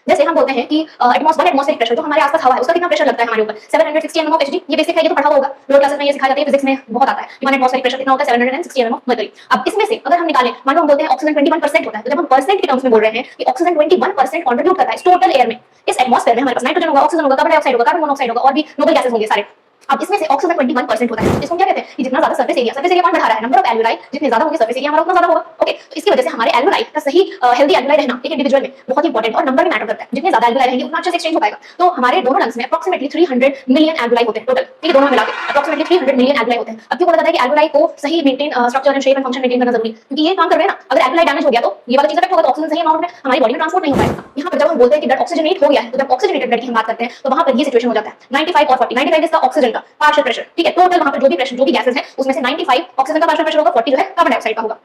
जैसे हम बोलते हैं कि एटमॉस्फेरिक प्रेशर जो हमारे आसपास हवा है उसका कितना प्रेशर लगता है हमारे ऊपर 760 mm ऑफ Hg। ये बेसिक है, ये तो पढ़ा होगा, लोअर क्लासेस में ये सिखाया जाता है, फिजिक्स में बहुत आता है कि एटमॉस्फेरिक प्रेशर कितना होता है 760 mm ऑफ मर्करी। अब इसमें से अगर हम निकालें, मान लो हम बोलते हैं ऑक्सीजन 21% होता है, तो जब हम परसेंट के टर्म्स में बोल रहे हैं कि ऑक्सीजन 21% कंट्रीब्यूट करता है टोटल एयर में। इस एटमॉस्फेयर में हमारे पास नाइट्रोजन होगा, ऑक्सीजन होगा, कार्बन डाइऑक्साइड होगा, कार्बन मोनोऑक्साइड होगा और भी नोबल गैसेस होंगे सारे। अब इसमें से ऑक्सीजन 21% होता है, इसको क्या कहते हैं कि जितना ज्यादा सरफेस एरिया कौन बढ़ा रहा है, नंबर ऑफ एल्वेलाई, जितने ज्यादा होंगे सरफेस एरिया हमारा उतना ज्यादा होगा। ओके, तो इसकी वजह से हमारे एल्वेलाई का सही हेल्दी एल्वेलाई रहना एक इंडिविजुअल में बहुत इंपॉर्टेंट और नंबर भी मैटर करता है। जितने ज्यादा एल्वेलाई रहेंगे उतना अच्छे से एक्सचेंज हो पाएगा। तो हमारे दोनों लंग्स में अप्रोक्सीमेटली 300 मिलियन एल्वेलाई होते हैं टोटल, ठीक है, दोनों मिला के अप्रोक्सीमेटली 300 मिलियन एल्वेलाई होते हैं। अब क्यों बोला जाता है कि एल्वेलाई को सही maintain structure and shape and function maintain करना जरूरी है, क्योंकि ये काम कर रहे हैं ना। अगर एल्वेलाई डैमेज हो गया तो ये वाला चीज अफेक्ट होगा, तो ऑक्सीजन सही अमाउंट में हमारी बॉडी में ट्रांसपोर्ट नहीं हो पाएगा। यहाँ पर जब हम बोलते हैं कि ब्लड ऑक्सीजनेट हो गया है, तो जब ऑक्सीजनेटेड ब्लड की हम बात करते हैं तो वहां पर ये सिचुएशन हो जाता है 95 और 40। 95 इसका ऑक्सीजन का पार्शियल प्रेशर, ठीक है, टोटल वहां पर जो भी प्रेशर जो भी गैसेस है उसमें से 95 ऑक्सीजन का पार्शियल प्रेशर होगा, 40 जो है कार्बन डाइऑक्साइड का होगा।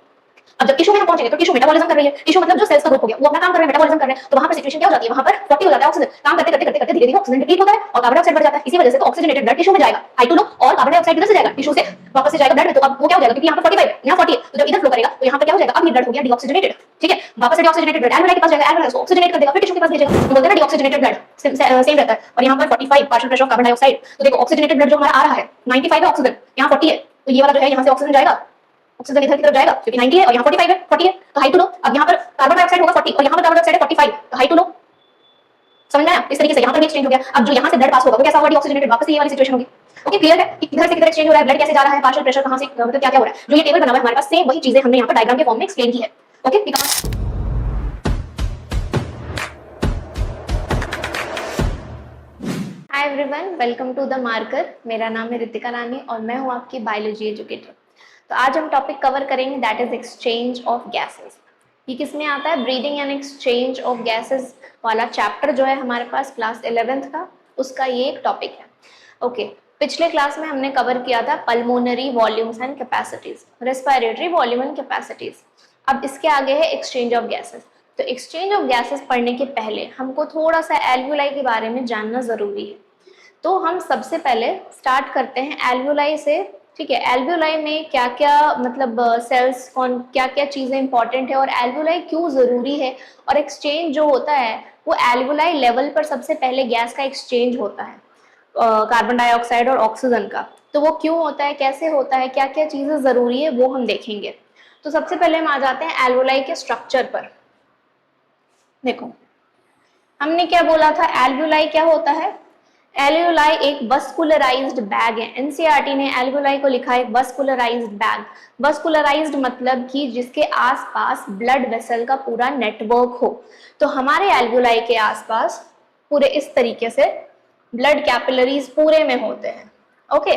अब जब टिश्यू में हम पहुंचेंगे तो टिश्यू मेटाबॉलिज्म कर रही है, टिश्यू मतलब जो सेल्स का ग्रुप हो गया वो अपना काम कर रहे हैं, मेटाबॉलिज्म कर रहे हैं, तो वहां पर सिचुएशन क्या हो जाती है, वहां पर 40 हो जाता है ऑक्सीजन, काम करते करते करते करते धीरे धीरे ऑक्सीजन डिप्लीट होता है और कार्बन डाइऑक्साइड बढ़ जाता है। इसी वजह से तो ऑक्सीजनेटेड ब्लड टिश्यू में जाएगा I2 लो और कार्बन डाइऑक्साइड किधर से जाएगा, टिश्यू से वापस से जाएगा ब्लड में। तो अब वो क्या हो जाएगा, क्योंकि यहाँ पर 45 है, यहाँ 40 है, तो जब इधर फ्लो करेगा तो यहाँ पर क्या हो जाएगा, अब ये ब्लड हो गया डीऑक्सीजनेटेड, ठीक है, वापस से डीऑक्सीजनेटेड ब्लड एल्वेलाई के पास जाएगा, एल्वेलाई को ऑक्सीजनेट कर देगा, फिर टिश्यू के पास भेजेगा। तो बोलते हैं ना डीऑक्सीजनेटेड ब्लड सेम रहता है। और यहाँ पर 45 partial pressure of carbon dioxide, तो देखो ऑक्सीजनेटेड ब्लड जो हमारा आ रहा है 95 है ऑक्सीजन, यहाँ 40 है, तो ये वाला जो है यहाँ से ऑक्सीजन जाएगा, ऑक्सीजन इधर की तरफ जाएगा क्योंकि 90 है और यहाँ 45 है, 40 है, तो हाई टू लो। अब यहाँ पर कार्बन डाइऑक्साइड होगा 40 और यहाँ पर कार्बन डाइऑक्साइड है 45, तो हाई टू लो। समझ में आया? इस तरीके से यहाँ पर भी एक्सचेंज हो गया। अब जो यहाँ से ब्लड पास होगा वो कैसा होगा, डीऑक्सीजनेटेड, वापस ये वाली सिचुएशन होगी। ओके, क्लियर है कि किधर से किधर एक्सचेंज हो रहा है, ब्लड कैसे जा रहा है, पार्शियल प्रेशर कहाँ से मतलब क्या क्या हो रहा है। जो ये टेबल बना हुआ है हमारे पास सेम वही चीजें हमने यहाँ पर डायग्राम के फॉर्म में एक्सप्लेन की है। ओके, ठीक है। Hi everyone, welcome to the marker. मेरा नाम है रितिका रानी और मैं हूँ आपकी बायोलॉजी एजुकेटर। तो आज हम टॉपिक कवर करेंगे that is exchange of gases. ये किस में आता है, breathing and exchange of gases वाला चैप्टर जो है हमारे पास क्लास 11th का, उसका ये एक टॉपिक है। ओके, पिछले क्लास में हमने कवर किया था pulmonary volumes and capacities, respiratory volume and capacities. अब इसके आगे है एक्सचेंज ऑफ गैसेस। तो एक्सचेंज ऑफ गैसेस पढ़ने के पहले हमको थोड़ा सा एल्वुलाई के बारे में जानना जरूरी है। तो हम सबसे पहले स्टार्ट करते हैं एल्वुलाई से, ठीक है। एल्वुलाई में क्या क्या मतलब सेल्स कौन क्या क्या चीजें इंपॉर्टेंट है और एल्वुलाई क्यों जरूरी है, और एक्सचेंज जो होता है वो एल्वुलाई लेवल पर सबसे पहले गैस का एक्सचेंज होता है, कार्बन डाइऑक्साइड और ऑक्सीजन का। तो वो क्यों होता है, कैसे होता है, क्या क्या चीजें जरूरी है वो हम देखेंगे। तो सबसे पहले हम आ जाते हैं एल्वुलाई के स्ट्रक्चर पर। देखो हमने क्या बोला था, एल्वुलाई क्या होता है, एल्वुलाई एक वस्कुलराइज्ड बैग है। एनसीईआरटी ने एल्वुलाई को लिखा है वस्कुलराइज्ड बैग। वस्कुलराइज्ड मतलब कि जिसके आसपास ब्लड वेसल का पूरा नेटवर्क हो। तो हमारे एल्वुलाई के आसपास पूरे इस तरीके से ब्लड कैपिलरीज पूरे में होते हैं। ओके,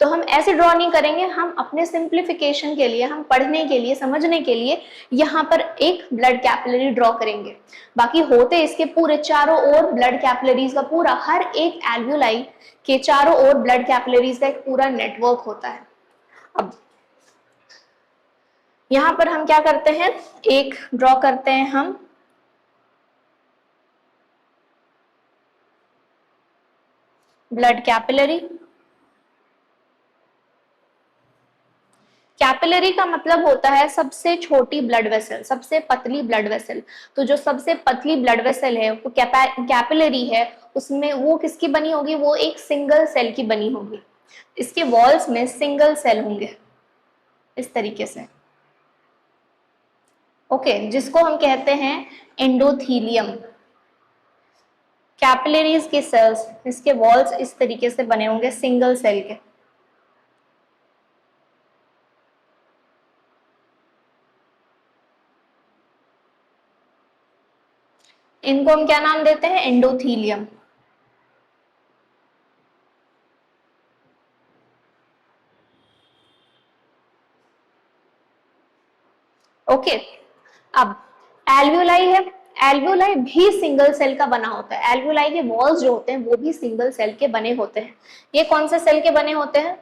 तो हम ऐसे ड्रॉ नहीं करेंगे, हम अपने सिंप्लीफिकेशन के लिए, हम पढ़ने के लिए, समझने के लिए यहाँ पर एक ब्लड कैपिलरी ड्रॉ करेंगे। बाकी होते इसके पूरे चारों ओर ब्लड कैपिलरीज का पूरा, हर एक एल्वुलाई के चारों ओर ब्लड कैपिलरीज का एक पूरा नेटवर्क होता है। अब यहाँ पर हम क्या करते हैं, एक ड्रॉ करते हैं हम ब्लड कैपिलरी। कैपिलरी का मतलब होता है सबसे छोटी ब्लड वेसल, सबसे पतली ब्लड वेसल। तो जो सबसे पतली ब्लड वेसल है वो कैपिलरी है, उसमें वो किसकी बनी होगी, वो एक सिंगल सेल की बनी होगी। इसके वॉल्स में सिंगल सेल होंगे इस तरीके से। ओके, जिसको हम कहते हैं एंडोथीलियम। कैपिलरीज के सेल्स, इसके वॉल्स इस तरीके से बने होंगे सिंगल सेल के। इनको हम क्या नाम देते हैं, एंडोथीलियम। ओके, अब एल्वुलाई है, एल्वुलाई भी सिंगल सेल का बना होता है। एल्वुलाई के वॉल्स जो होते हैं वो भी सिंगल सेल के बने होते हैं। ये कौन से सेल के बने होते हैं,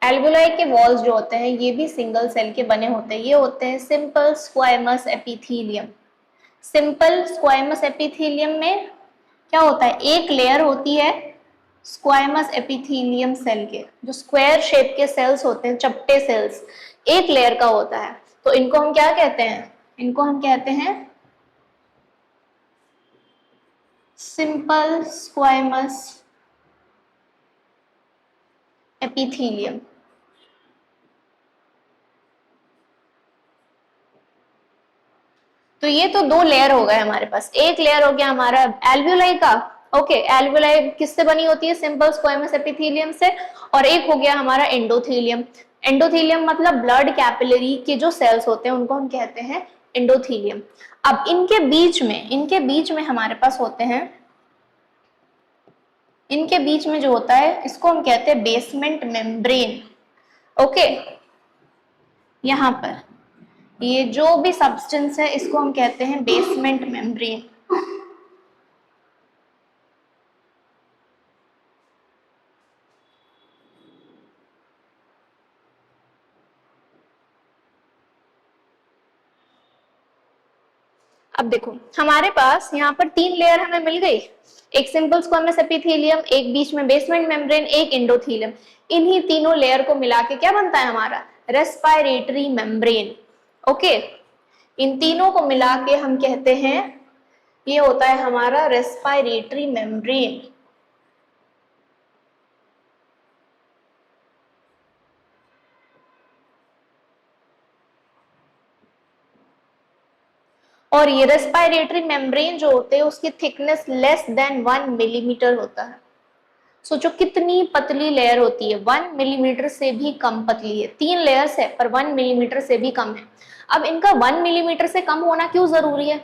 एल्वुलाई के वॉल्स जो होते हैं ये भी सिंगल सेल के बने होते हैं। ये होते हैं simple squamous epithelium. Simple squamous epithelium में क्या होता है, एक लेयर होती है स्क्वायमस एपिथेलियम सेल के, जो स्क्वायर शेप के सेल्स होते हैं, चपटे सेल्स, एक लेयर का होता है। तो इनको हम क्या कहते हैं, इनको हम कहते हैं सिंपल स्क्वायमस एपिथेलियम। तो ये तो दो लेयर हो गए हमारे पास। एक लेयर हो गया हमारा एल्वियोलाई का, ओके, एल्वियोलाई किससे बनी होती है? सिंपल स्क्वायमस एपिथेलियम से। और एक हो गया हमारा एंडोथेलियम। एंडोथेलियम मतलब ब्लड कैपिलरी के जो सेल्स होते हैं उनको हम कहते हैं एंडोथेलियम। अब इनके बीच में हमारे पास होते हैं, इनके बीच में जो होता है इसको हम कहते हैं बेसमेंट मेम्ब्रेन। ओके, यहाँ पर ये जो भी सब्सटेंस है इसको हम कहते हैं बेसमेंट मेम्ब्रेन। अब देखो हमारे पास यहाँ पर तीन लेयर हमें मिल गई, एक सिंपल स्क्वायमस एपिथेलियम, एक बीच में बेसमेंट मेम्ब्रेन, एक एंडोथेलियम। इन्हीं तीनों लेयर को मिला के क्या बनता है हमारा? Respiratory membrane. ओके, इन तीनों को मिला के हम कहते हैं ये होता है हमारा रेस्पिरेटरी मेम्ब्रेन। और ये रेस्पिरेटरी मेम्ब्रेन जो होते हैं उसकी थिकनेस लेस देन 1 मिलीमीटर होता है। सोचो कितनी पतली लेयर होती है, 1 मिलीमीटर से भी कम पतली है। तीन लेयर्स है पर 1 मिलीमीटर से भी कम है। अब इनका 1 मिलीमीटर से कम होना क्यों जरूरी है?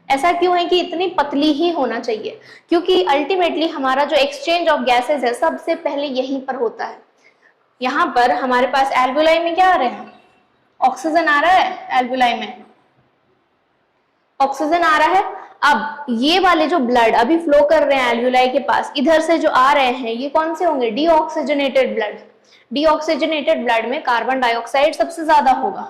ऐसा क्यों है कि इतनी पतली ही होना चाहिए? क्योंकि अल्टीमेटली हमारा जो एक्सचेंज ऑफ गैसेस है सबसे पहले यहीं पर होता है। यहाँ पर हमारे पास एल्वियोलाई में क्या आ रहे हैं? ऑक्सीजन आ रहा है एल्वियोलाई में, ऑक्सीजन आ रहा है। अब ये वाले जो ब्लड अभी फ्लो कर रहे हैं एल्वियोलाई के पास, इधर से जो आ रहे हैं ये कौन से होंगे? Deoxygenated blood. डीऑक्सीजनेटेड ब्लड में कार्बन डाइऑक्साइड सबसे ज्यादा होगा,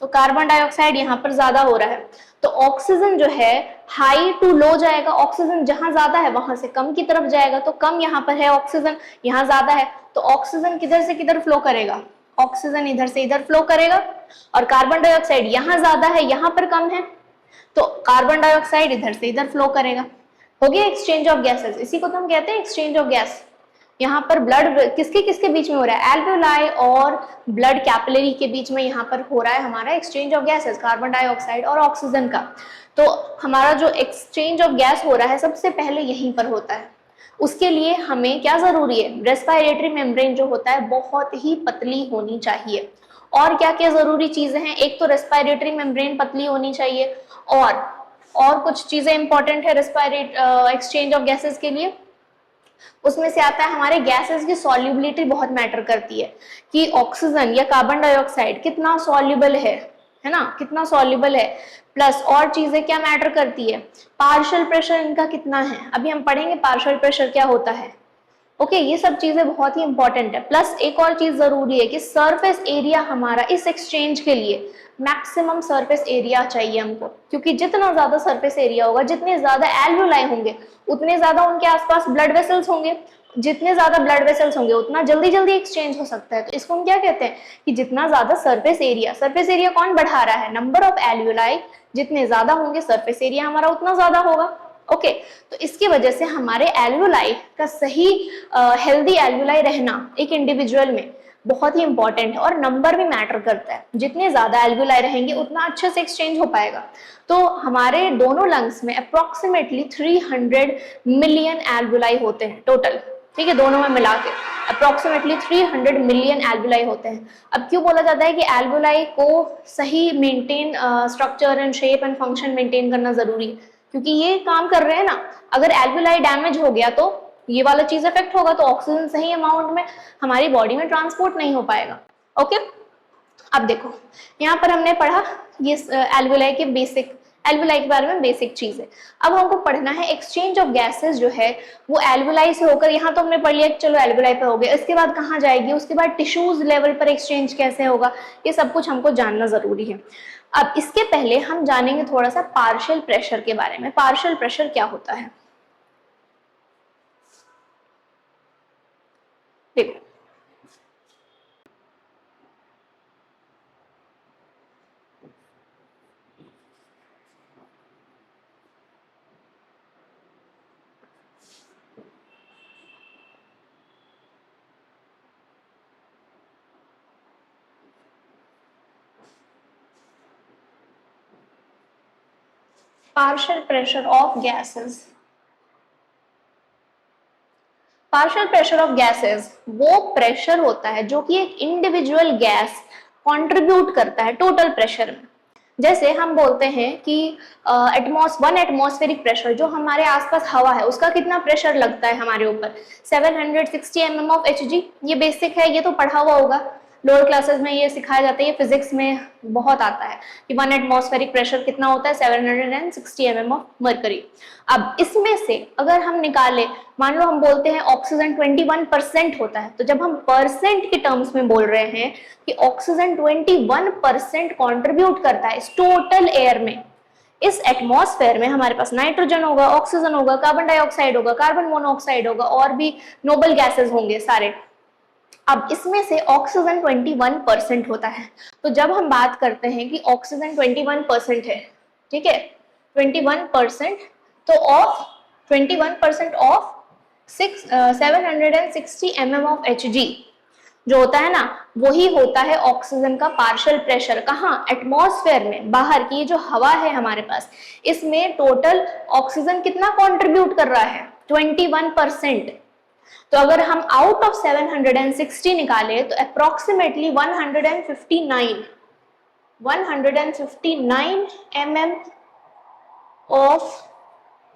तो कार्बन डाइऑक्साइड यहाँ पर ज्यादा हो रहा है। तो ऑक्सीजन जो है हाई टू लो जाएगा, ऑक्सीजन जहां ज्यादा है वहां से कम की तरफ जाएगा। तो कम यहाँ पर है ऑक्सीजन, यहाँ ज्यादा है, तो ऑक्सीजन किधर से किधर फ्लो करेगा? ऑक्सीजन इधर से इधर फ्लो करेगा। और कार्बन डाइऑक्साइड यहाँ ज्यादा है यहाँ पर कम है, तो कार्बन डाइऑक्साइड इधर से इधर फ्लो करेगा। हो गया एक्सचेंज ऑफ गैसेस, इसी को तो हम कहते हैं एक्सचेंज ऑफ गैस। यहाँ पर ब्लड किसके किसके बीच में हो रहा है? एल्वियोलाई और ब्लड कैपिलरी के बीच में यहाँ पर हो रहा है हमारा exchange of gases, carbon dioxide और ऑक्सीजन का। तो हमारा जो एक्सचेंज ऑफ गैस हो रहा है सबसे पहले यहीं पर होता है। उसके लिए हमें क्या जरूरी है? रेस्पिरेटरी मेम्ब्रेन जो होता है बहुत ही पतली होनी चाहिए। और क्या क्या जरूरी चीजें हैं? एक तो रेस्पिरेटरी मेम्ब्रेन पतली होनी चाहिए, और कुछ चीजें इंपॉर्टेंट है रेस्पिरेट एक्सचेंज ऑफ गैसेस के लिए। उसमें से आता है हमारे गैसेस की सॉल्युबिलिटी बहुत मैटर करती है, कि ऑक्सीजन या कार्बन डाइऑक्साइड कितना सॉल्युबल है ना, कितना सॉल्युबल है। प्लस और चीजें क्या मैटर करती है? पार्शियल प्रेशर इनका कितना है, अभी हम पढ़ेंगे पार्शियल प्रेशर क्या होता है। ओके, ये सब चीजें बहुत ही इंपॉर्टेंट है। प्लस एक और चीज जरूरी है कि सरफेस एरिया हमारा इस एक्सचेंज के लिए मैक्सिमम सरफेस एरिया चाहिए हमको, क्योंकि जितना ज्यादा सरफेस एरिया होगा, जितने ज्यादा एल्वियोलाई होंगे उतने ज्यादा उनके आसपास ब्लड वेसल्स होंगे, जितने ज्यादा ब्लड वेसल्स होंगे उतना जल्दी जल्दी एक्सचेंज हो सकता है। तो इसको हम क्या कहते हैं कि जितना ज्यादा सरफेस एरिया कौन बढ़ा रहा है? नंबर ऑफ एल्वियोलाई जितने ज्यादा होंगे सरफेस एरिया हमारा उतना ज्यादा होगा। ओके, तो इसकी वजह से हमारे एल्वियोलाई का सही हेल्दी एल्वियोलाई रहना एक इंडिविजुअल में बहुत ही इंपॉर्टेंट है, और नंबर भी मैटर करता है। जितने ज्यादा एल्वियोलाई रहेंगे उतना अच्छे से एक्सचेंज हो पाएगा। तो हमारे दोनों लंग्स में अप्रोक्सीमेटली 300 मिलियन एल्वियोलाई होते हैं टोटल, ठीक है, दोनों में मिला के अप्रोक्सीमेटली 300 मिलियन एल्वियोलाई होते हैं। अब क्यों बोला जाता है कि एल्वियोलाई को सही maintain structure and shape and function maintain करना जरूरी है? क्योंकि ये काम कर रहे हैं ना, अगर एल्वियोलाई डैमेज हो गया तो ये वाला चीज इफेक्ट होगा, तो ऑक्सीजन सही अमाउंट में हमारी बॉडी में ट्रांसपोर्ट नहीं हो पाएगा। ओके, अब देखो यहाँ पर हमने पढ़ा ये एल्वियोलाई के बेसिक, एल्वियोलाई के बारे में बेसिक चीज है। अब हमको पढ़ना है एक्सचेंज ऑफ गैसेस जो है वो एल्वियोलाई से होकर, यहाँ तो हमने पढ़ लिया कि चलो एल्वियोलाई पे हो गया, इसके बाद कहाँ जाएगी, उसके बाद टिश्यूज लेवल पर एक्सचेंज कैसे होगा, ये सब कुछ हमको जानना जरूरी है। अब इसके पहले हम जानेंगे थोड़ा सा पार्शियल प्रेशर के बारे में। पार्शियल प्रेशर क्या होता है? देखो partial pressure of gases. Partial pressure of gases वो प्रेशर होता है जो कि एक इंडिविजुअल गैस कंट्रीब्यूट करता है टोटल प्रेशर में। जैसे हम बोलते हैं कि वन एटमॉस्फेरिक प्रेशर, जो हमारे आसपास हवा है उसका कितना प्रेशर लगता है हमारे ऊपर, 760 mm ऑफ Hg। ये बेसिक है, ये तो पढ़ा हुआ होगा, लोअर क्लासेस में ये सिखाया जाता है, ये फिजिक्स में बहुत आता है कि वन एटमॉस्फेरिक प्रेशर कितना होता है, 760 mm ऑफ मरकरी। अब इसमें से अगर हम निकाले, मान लो हम बोलते हैं ऑक्सीजन 21% होता है, तो जब हम परसेंट के टर्म्स में बोल रहे हैं कि ऑक्सीजन 21% कॉन्ट्रीब्यूट करता है इस टोटल एयर में, इस एटमॉस्फेयर में हमारे पास नाइट्रोजन होगा, ऑक्सीजन होगा, कार्बन डाइऑक्साइड होगा, कार्बन मोनोऑक्साइड होगा, और भी नोबल गैसेस होंगे सारे। अब इसमें से ऑक्सीजन 21% होता है। तो जब हम बात करते हैं कि ऑक्सीजन 21% है, ठीक है, 21%, तो of 21% of 760 mm of Hg जो होता है ना, वही होता है ऑक्सीजन का पार्शियल प्रेशर। कहाँ? एटमॉस्फेयर में, बाहर की जो हवा है हमारे पास, इसमें टोटल ऑक्सीजन कितना कंट्रीब्यूट कर रहा है, 21%। तो अगर हम आउट ऑफ 760 निकाले तो अप्रोक्सीमेटली 159 mm ऑफ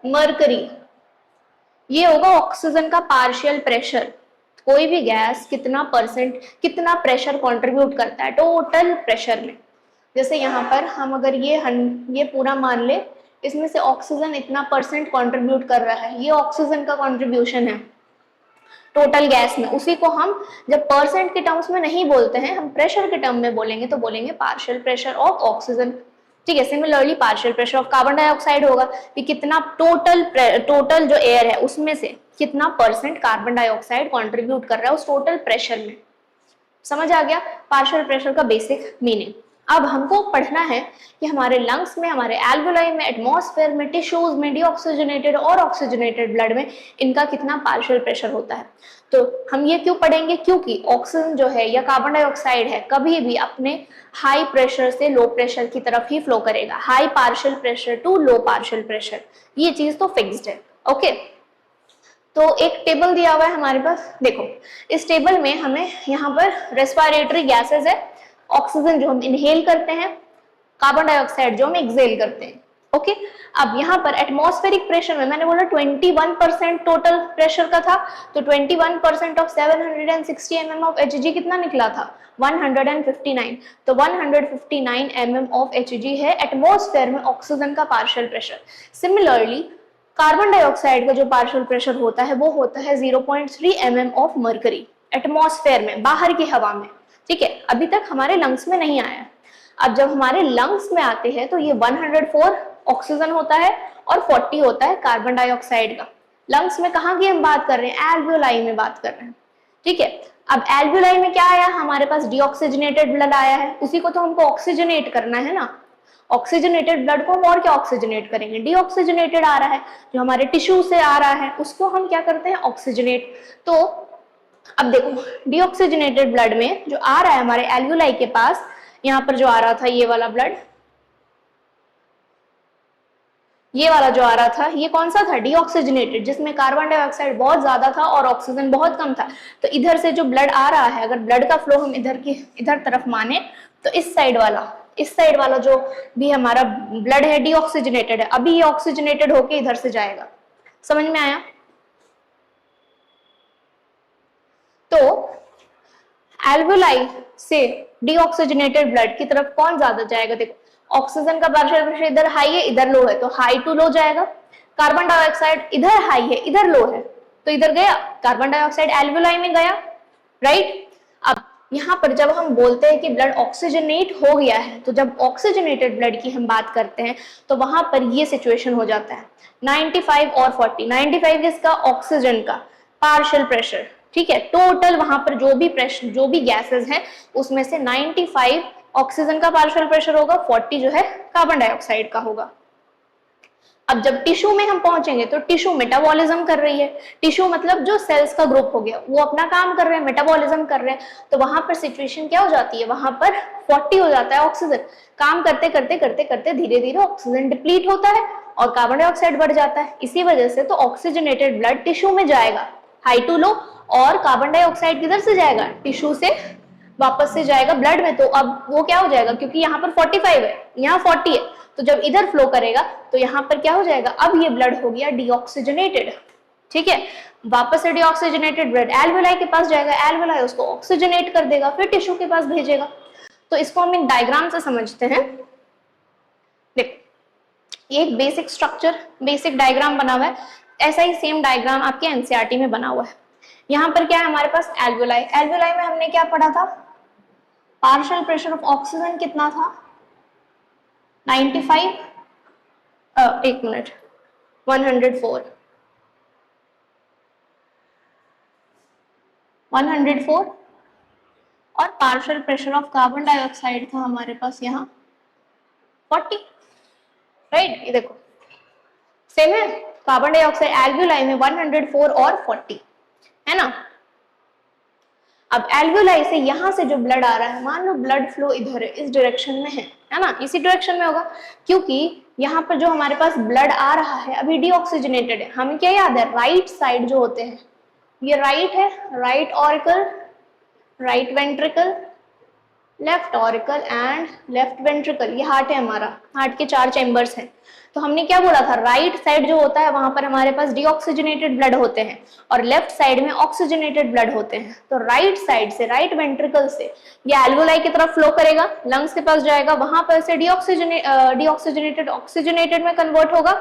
मरकरी, ये होगा ऑक्सीजन का पार्शियल प्रेशर। कोई भी गैस कितना परसेंट, कितना प्रेशर कंट्रीब्यूट करता है टोटल प्रेशर में। जैसे यहाँ पर हम अगर ये पूरा मान ले, इसमें से ऑक्सीजन इतना परसेंट कंट्रीब्यूट कर रहा है, ये ऑक्सीजन का कंट्रीब्यूशन है टोटल गैस में। उसी को हम जब परसेंट के टर्म्स में नहीं बोलते हैं, हम प्रेशर के टर्म में बोलेंगे तो बोलेंगे पार्शियल प्रेशर ऑफ ऑक्सीजन, ठीक है। Similarly partial pressure of carbon dioxide होगा कि कितना टोटल जो एयर है उसमें से कितना परसेंट कार्बन डाइऑक्साइड कंट्रीब्यूट कर रहा है उस टोटल प्रेशर में। समझ आ गया पार्शियल प्रेशर का बेसिक मीनिंग। अब हमको पढ़ना है कि हमारे लंग्स में, हमारे एल्वेलाई में, एटमॉस्फेयर में, टिश्यूज में, डीऑक्सीजनेटेड और ऑक्सीजनेटेड ब्लड में इनका कितना पार्शियल प्रेशर होता है। तो हम ये क्यों पढ़ेंगे? क्योंकि ऑक्सीजन जो है या कार्बन डाइऑक्साइड है कभी भी अपने हाई प्रेशर से लो प्रेशर की तरफ ही फ्लो करेगा, high partial pressure to low partial pressure, ये चीज तो फिक्स्ड है। ओके, तो एक टेबल दिया हुआ है हमारे पास, देखो इस टेबल में हमें यहाँ पर रेस्पिरेटरी गैसेस है, ऑक्सीजन जो हम इनहेल करते हैं, कार्बन डाइऑक्साइड जो हम एक्सहेल करते हैं। ओके, अब यहाँ पर एटमॉस्फेरिक प्रेशर में मैंने बोला 21% टोटल प्रेशर का था, तो 21% ऑफ 760 mm ऑफ Hg कितना निकला था? 159। तो 159 mm ऑफ Hg है एटमॉस्फेयर में ऑक्सीजन का partial pressure. Similarly carbon dioxide का जो पार्शियल प्रेशर होता है वो होता है 0.3 mm ऑफ मरकरी एटमॉस्फेयर में, बाहर की हवा में, ठीक है। अभी तक हमारे लंग्स में नहीं आया। अब जब हमारे लंग्स में आते हैं तो ये 104 ऑक्सीजन होता है और 40 होता है कार्बन डाइऑक्साइड का। लंग्स में कहाँ की हम बात कर रहे हैं? एल्वियोलाई में बात कर रहे हैं, ठीक है। अब एल्वियोलाई में क्या आया? हमारे पास डीऑक्सीजनेटेड ब्लड आया है, उसी को तो हमको ऑक्सीजनेट करना है ना। ऑक्सीजनेटेड ब्लड को हम और क्या ऑक्सीजनेट करेंगे? डीऑक्सीजनेटेड आ रहा है जो हमारे टिश्यू से आ रहा है, उसको हम क्या करते हैं? ऑक्सीजनेट। तो अब देखो डीऑक्सीजनेटेड ब्लड में जो आ रहा है हमारे एल्वियोलाई के पास, यहाँ पर जो आ रहा था ये वाला ब्लड, ये वाला जो आ रहा था ये कौन सा था? डीऑक्सीजनेटेड, जिसमें कार्बन डाइऑक्साइड बहुत ज्यादा था और ऑक्सीजन बहुत कम था। तो इधर से जो ब्लड आ रहा है, अगर ब्लड का फ्लो हम इधर तरफ माने तो इस साइड वाला जो भी हमारा ब्लड है डीऑक्सीजनेटेड है, अभी ये ऑक्सीजनेटेड होके इधर से जाएगा। समझ में आया? तो एल्वियोलाई से डीऑक्सीजनेटेड ब्लड की तरफ कौन ज्यादा जाएगा? देखो ऑक्सीजन का पार्शियल प्रेशर इधर हाई है, इधर लो है, तो हाई टू लो जाएगा। कार्बन डाइऑक्साइड इधर हाई है, इधर लो है, तो इधर गया, कार्बन डाइऑक्साइड एल्वियोलाई में गया, राइट। अब यहाँ पर जब हम बोलते हैं कि ब्लड ऑक्सीजनेट हो गया है, तो जब ऑक्सीजनेटेड ब्लड की हम बात करते हैं तो वहां पर ये सिचुएशन हो जाता है 95 और 40। 95 इसका ऑक्सीजन का पार्शियल प्रेशर, ठीक है। टोटल वहां पर जो भी प्रेशर, जो भी गैसेस हैं उसमें से 95 ऑक्सीजन का पार्शियल प्रेशर होगा, 40 जो है कार्बन डाइऑक्साइड का होगा। अब जब टिश्यू में हम पहुंचेंगे तो टिश्यू मेटाबॉलिज्म कर रही है, टिश्यू मतलब जो सेल्स का ग्रुप हो गया वो अपना काम कर रहे हैं, मेटाबॉलिज्म कर रहे हैं, तो वहां पर सिचुएशन क्या हो जाती है, वहां पर 40 हो जाता है ऑक्सीजन, काम करते करते करते करते धीरे धीरे ऑक्सीजन डिप्लीट होता है और कार्बन डाइऑक्साइड बढ़ जाता है। इसी वजह से तो ऑक्सीजनेटेड ब्लड टिश्यू में जाएगा हाई टू लो, और कार्बन डाइऑक्साइड किधर से जाएगा, टिश्यू से वापस से जाएगा ब्लड में। तो अब वो क्या हो जाएगा, क्योंकि यहाँ पर 45 है, यहाँ 40 है, तो जब इधर फ्लो करेगा तो यहाँ पर क्या हो जाएगा, अब ये ब्लड हो गया डीऑक्सीजनेटेड। ठीक है, वापस से डीऑक्सीजनेटेड ब्लड एल्वेलाई के पास जाएगा, एल्वेलाई उसको ऑक्सीजनेट कर देगा, फिर टिश्यू के पास भेजेगा। तो इसको हम एक डायग्राम से समझते हैं। देखो ये एक बेसिक स्ट्रक्चर, बेसिक डायग्राम बना हुआ है, ऐसा ही सेम डायग्राम आपके एनसीईआरटी में बना हुआ है। यहाँ पर क्या है हमारे पास, एल्वेलाई। एल्वेलाई में हमने क्या पढ़ा था, पार्शियल प्रेशर ऑफ ऑक्सीजन कितना था, 95, एक मिनट, 104 और partial pressure of carbon dioxide था हमारे पास यहाँ 40, राइट। ये देखो सेम है, कार्बन डाइऑक्साइड एल्वेलाई में 104 और 40 है ना। अब एल्वेलाई से यहां से जो ब्लड आ रहा है, मान लो ब्लड फ्लो इधर है, इस डायरेक्शन में है ना, इसी डायरेक्शन में होगा, क्योंकि यहाँ पर जो हमारे पास ब्लड आ रहा है अभी डीऑक्सीजनेटेड है। हमें क्या याद है, राइट साइड जो होते हैं, ये राइट है, right auricle, right ventricle, left auricle and left ventricle, ये हार्ट है हमारा, हार्ट के 4 चैम्बर्स हैं। तो हमने क्या बोला था, राइट साइड जो होता है वहां पर हमारे पास डीऑक्सीजनेटेड ब्लड होते हैं और लेफ्ट साइड में ऑक्सीजनेटेड ब्लड होते हैं। तो राइट साइड से, राइट वेंट्रिकल से ये एल्वेलाई की तरफ फ्लो करेगा, लंग्स के पास जाएगा, वहां पर से डीऑक्सीजनेटेड ऑक्सीजनेटेड में कन्वर्ट होगा।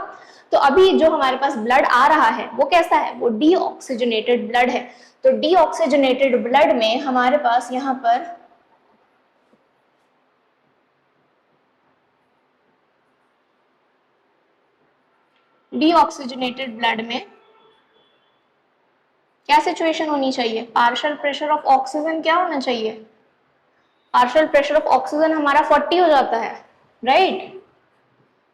तो अभी जो हमारे पास ब्लड आ रहा है वो कैसा है, वो डीऑक्सीजनेटेड ब्लड है। तो डीऑक्सीजनेटेड ब्लड में हमारे पास यहाँ पर डीऑक्सीजनेटेड ब्लड में क्या सिचुएशन होनी चाहिए, पार्शियल प्रेशर ऑफ ऑक्सीजन क्या होना चाहिए, पार्शियल प्रेशर ऑफ ऑक्सीजन हमारा 40 हो जाता है, राइट,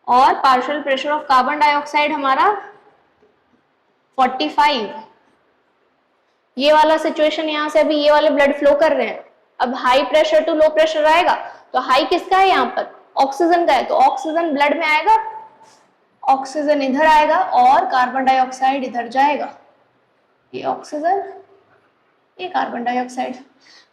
और partial pressure of carbon dioxide हमारा 45। ये वाला सिचुएशन, यहां से अभी ये वाले ब्लड फ्लो कर रहे हैं, अब high pressure to low pressure आएगा, तो हाई किसका है, यहाँ पर ऑक्सीजन का है, तो ऑक्सीजन ब्लड में आएगा, ऑक्सीजन इधर आएगा और कार्बन डाइऑक्साइड इधर जाएगा, ये ऑक्सीजन ये कार्बन डाइऑक्साइड।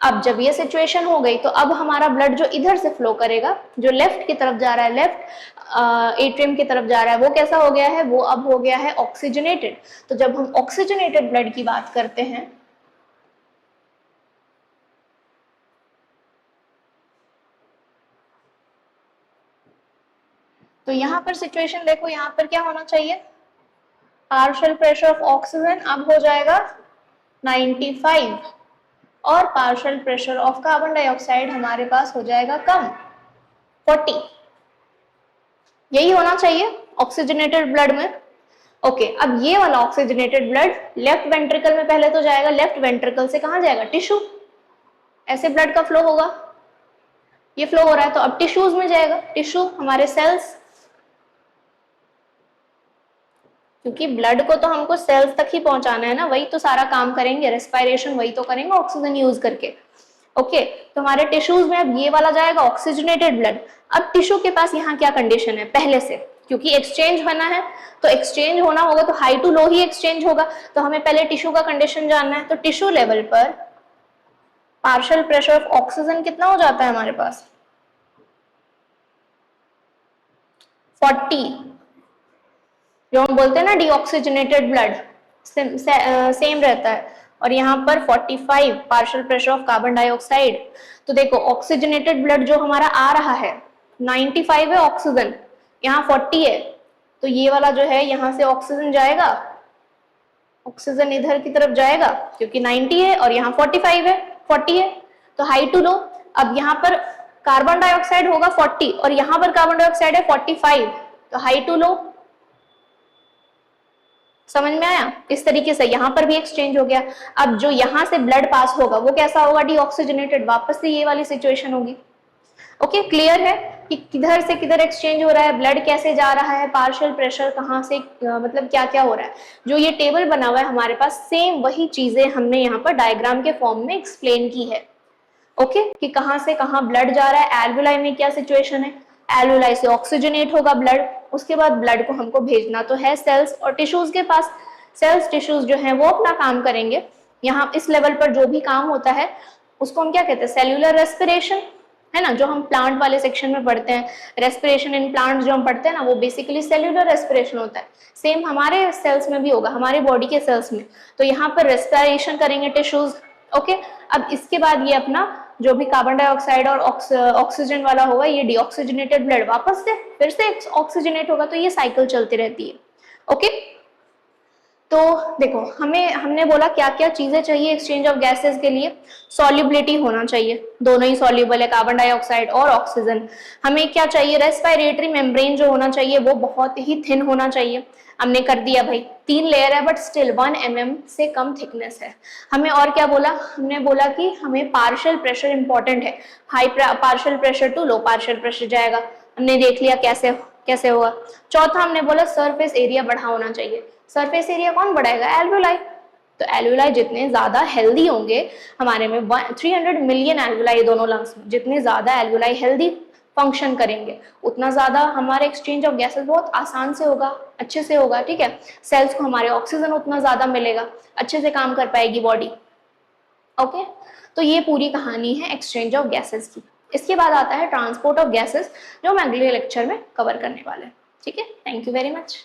अब जब ये सिचुएशन हो गई तो अब हमारा ब्लड जो इधर से फ्लो करेगा, जो लेफ्ट की तरफ जा रहा है, लेफ्ट एट्रियम की तरफ जा रहा है, वो कैसा हो गया है, वो अब हो गया है ऑक्सीजनेटेड। तो जब हम ऑक्सीजनेटेड ब्लड की बात करते हैं तो यहाँ पर सिचुएशन देखो, यहाँ पर क्या होना चाहिए, पार्शियल प्रेशर ऑफ ऑक्सीजन अब हो जाएगा 95 और partial pressure of carbon dioxide हमारे पास हो जाएगा कम, 40। यही होना चाहिए ऑक्सीजनेटेड ब्लड में। ओके, अब ये वाला ऑक्सीजनेटेड ब्लड लेफ्ट वेंट्रिकल में पहले तो जाएगा, लेफ्ट वेंट्रिकल से कहाँ जाएगा, टिश्यू, ऐसे ब्लड का फ्लो होगा, ये फ्लो हो रहा है तो अब टिश्यूज में जाएगा, टिश्यू हमारे सेल्स, क्योंकि ब्लड को तो हमको सेल्स तक ही पहुंचाना है ना, वही तो सारा काम करेंगे, रेस्पिरेशन वही तो करेंगे ऑक्सीजन यूज करके। ओके, तो हमारे टिश्यूज में अब ये वाला जाएगा ऑक्सीजनेटेड ब्लड। अब टिश्यू के पास यहाँ क्या कंडीशन है, पहले से क्योंकि एक्सचेंज होना है तो एक्सचेंज होना होगा तो हाई टू लो ही एक्सचेंज होगा, तो हमें पहले टिश्यू का कंडीशन जानना है। तो टिश्यू लेवल पर पार्शियल प्रेशर ऑफ ऑक्सीजन कितना हो जाता है हमारे पास, 40, जो हम बोलते हैं ना डीऑक्सीजनेटेड ब्लड सेम रहता है, और यहाँ पर 45 partial pressure of carbon dioxide. तो देखो ऑक्सीजनेटेड ब्लड जो हमारा आ रहा है 95 है ऑक्सीजन, यहाँ 40 है, तो ये वाला जो है यहाँ से ऑक्सीजन जाएगा, ऑक्सीजन इधर की तरफ जाएगा क्योंकि 90 है और यहाँ 45 है, 40 है, तो हाई टू लो। अब यहाँ पर कार्बन डाइऑक्साइड होगा 40 और यहाँ पर कार्बन डाइऑक्साइड है 45, तो हाई टू लो। समझ में आया, इस तरीके से यहाँ पर भी एक्सचेंज हो गया। अब जो यहाँ से ब्लड पास होगा वो कैसा होगा, डीऑक्सीजनेटेड, वापस से ये वाली सिचुएशन होगी। ओके, क्लियर है। कि किधर से किधर एक्सचेंज हो रहा है, ब्लड कैसे जा रहा है, पार्शियल प्रेशर कहाँ से मतलब क्या क्या हो रहा है। जो ये टेबल बना हुआ है हमारे पास, सेम वही चीजें हमने यहाँ पर डायग्राम के फॉर्म में एक्सप्लेन की है। ओके, कि कहाँ से कहाँ ब्लड जा रहा है, एल्वुलाई में क्या सिचुएशन है, एल्वुलाई से ऑक्सीजनेट होगा ब्लड, उसके बाद ब्लड को हमको भेजना तो है सेल्स और टिश्यूज के पास। सेल्स टिश्यूज जो है वो अपना काम करेंगे। यहाँ इस लेवल पर जो भी काम होता है उसको हम क्या कहते हैं, सेल्यूलर रेस्पिरेशन, है ना, जो हम प्लांट वाले सेक्शन में पढ़ते हैं, रेस्पिरेशन इन प्लांट जो हम पढ़ते हैं ना, वो बेसिकली सेल्यूलर रेस्पिरेशन होता है। सेम हमारे सेल्स में भी होगा, हमारे बॉडी के सेल्स में। तो यहाँ पर रेस्पिरेशन करेंगे टिश्यूज। ओके, अब इसके बाद ये अपना जो भी कार्बन डाइऑक्साइड और ऑक्सीजन वाला होगा, ये डीऑक्सीजनेटेड ब्लड वापस से फिर से ऑक्सीजनेट होगा। तो ये साइकिल चलती रहती है। ओके, तो देखो हमने बोला क्या क्या चीजें चाहिए एक्सचेंज ऑफ गैसेस के लिए। सॉल्युबिलिटी होना चाहिए, दोनों ही सॉल्युबल है, कार्बन डाइऑक्साइड और ऑक्सीजन। हमें क्या चाहिए, रेस्पिरेटरी मेम्ब्रेन जो होना चाहिए वो बहुत ही थिन होना चाहिए। हमने कर दिया भाई, 3 लेयर है बट स्टिल 1 mm से कम थिकनेस है। हमें और क्या बोला, हमने बोला कि हमें पार्शियल प्रेशर इंपॉर्टेंट है, high partial pressure to low partial pressure जाएगा। हमने देख लिया कैसे कैसे होगा। चौथा हमने बोला सरफेस एरिया बढ़ा होना चाहिए। सरफेस एरिया कौन बढ़ाएगा, एल्वुलाई। तो एल्वुलाई जितने ज्यादा हेल्दी होंगे, हमारे में 300 मिलियन एल्वुलाई दोनों लंग्स में, जितने ज्यादा एल्वुलाई हेल्दी फंक्शन करेंगे उतना ज्यादा हमारे एक्सचेंज ऑफ गैसेस बहुत आसान से होगा, अच्छे से होगा। ठीक है, सेल्स को हमारे ऑक्सीजन उतना ज्यादा मिलेगा, अच्छे से काम कर पाएगी बॉडी। ओके, तो ये पूरी कहानी है एक्सचेंज ऑफ गैसेस की। इसके बाद आता है ट्रांसपोर्ट ऑफ गैसेस, जो हम अगले लेक्चर में कवर करने वाले हैं। ठीक है, थैंक यू वेरी मच।